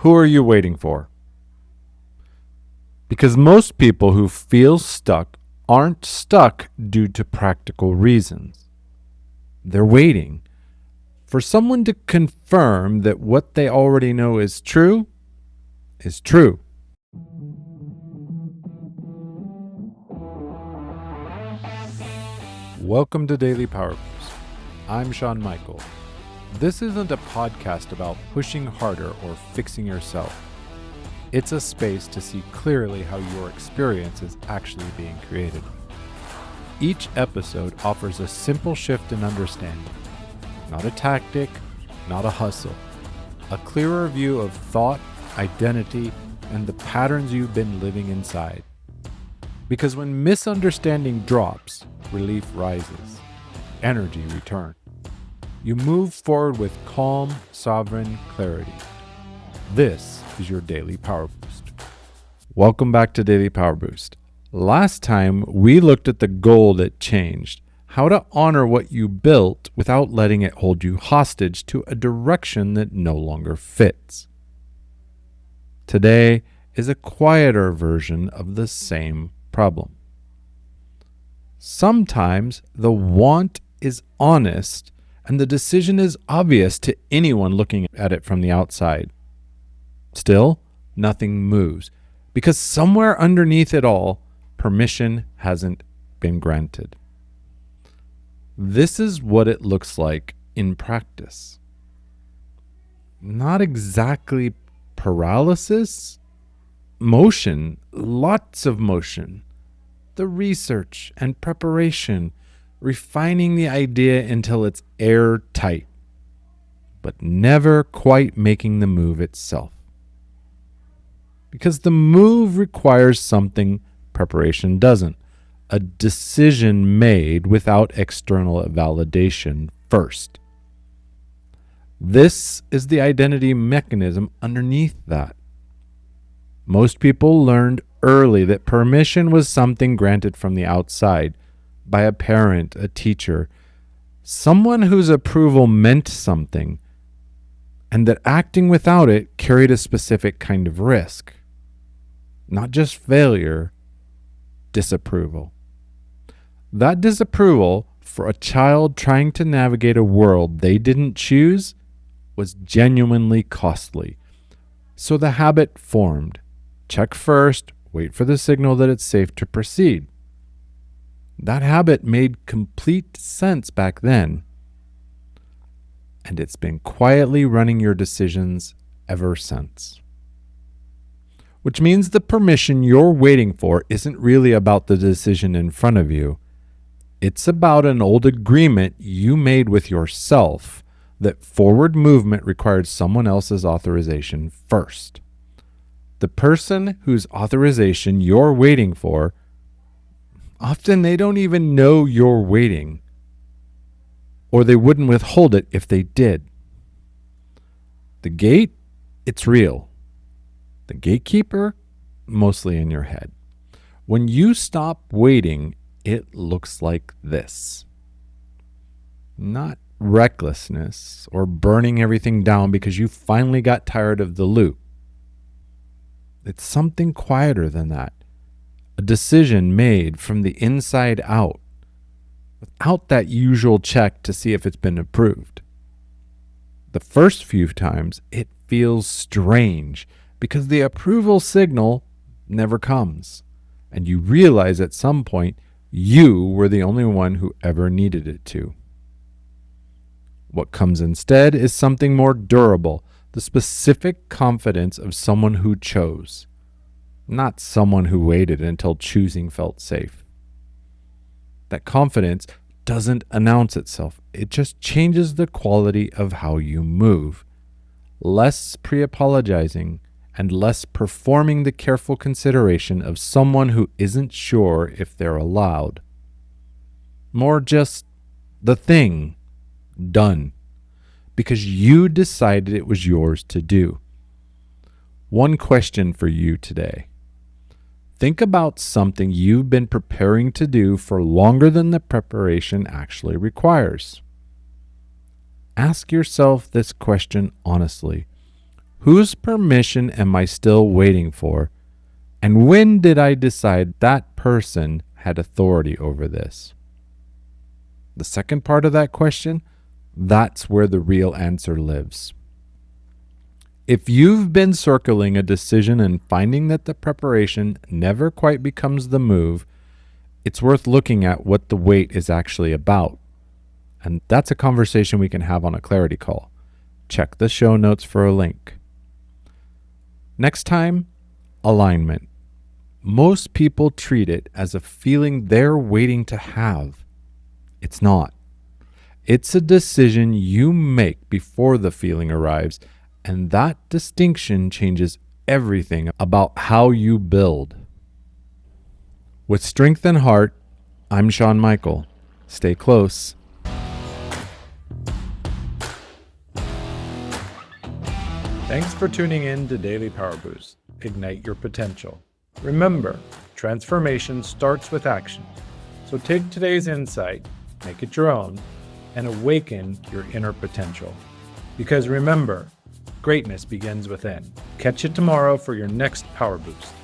Who are you waiting for? Because most people who feel stuck aren't stuck due to practical reasons. They're waiting for someone to confirm that what they already know is true is true. Welcome to Daily Power Boost. I'm Shawn Michael. This isn't a podcast about pushing harder or fixing yourself. It's a space to see clearly how your experience is actually being created. Each episode offers a simple shift in understanding. Not a tactic, not a hustle. A clearer view of thought, identity, and the patterns you've been living inside. Because when misunderstanding drops, relief rises, energy returns. You move forward with calm, sovereign clarity. This is your Daily Power Boost. Welcome back to Daily Power Boost. Last time, we looked at the goal that changed, how to honor what you built without letting it hold you hostage to a direction that no longer fits. Today is a quieter version of the same problem. Sometimes the want is honest and the decision is obvious to anyone looking at it from the outside. Still, nothing moves because somewhere underneath it all, permission hasn't been granted. This is what it looks like in practice. Not exactly paralysis, motion, lots of motion. The research and preparation, refining the idea until it's airtight, but never quite making the move itself. Because the move requires something preparation doesn't, a decision made without external validation first. This is the identity mechanism underneath that. Most people learned early that permission was something granted from the outside, by a parent, a teacher, someone whose approval meant something, and that acting without it carried a specific kind of risk. Not just failure, disapproval. That disapproval for a child trying to navigate a world they didn't choose was genuinely costly. So the habit formed. Check first, wait for the signal that it's safe to proceed. That habit made complete sense back then, and it's been quietly running your decisions ever since. Which means the permission you're waiting for isn't really about the decision in front of you. It's about an old agreement you made with yourself that forward movement required someone else's authorization first. The person whose authorization you're waiting for, often they don't even know you're waiting, or they wouldn't withhold it if they did. The gate, it's real. The gatekeeper, mostly in your head. When you stop waiting, it looks like this. Not recklessness or burning everything down because you finally got tired of the loop. It's something quieter than that. A decision made from the inside out, without that usual check to see if it's been approved. The first few times, it feels strange because the approval signal never comes, and you realize at some point you were the only one who ever needed it to. What comes instead is something more durable, the specific confidence of someone who chose. Not someone who waited until choosing felt safe. That confidence doesn't announce itself. It just changes the quality of how you move. Less pre-apologizing and less performing the careful consideration of someone who isn't sure if they're allowed. More just the thing done because you decided it was yours to do. One question for you today. Think about something you've been preparing to do for longer than the preparation actually requires. Ask yourself this question honestly. Whose permission am I still waiting for? And when did I decide that person had authority over this? The second part of that question, that's where the real answer lives. If you've been circling a decision and finding that the preparation never quite becomes the move, it's worth looking at what the wait is actually about. And that's a conversation we can have on a clarity call. Check the show notes for a link. Next time, alignment. Most people treat it as a feeling they're waiting to have. It's not. It's a decision you make before the feeling arrives, and that distinction changes everything about how you build. With strength and heart, I'm Shawn Michael. Stay close. Thanks for tuning in to Daily Power Boost. Ignite your potential. Remember, transformation starts with action. So take today's insight, make it your own, and awaken your inner potential. Because remember, greatness begins within. Catch you tomorrow for your next Power Boost.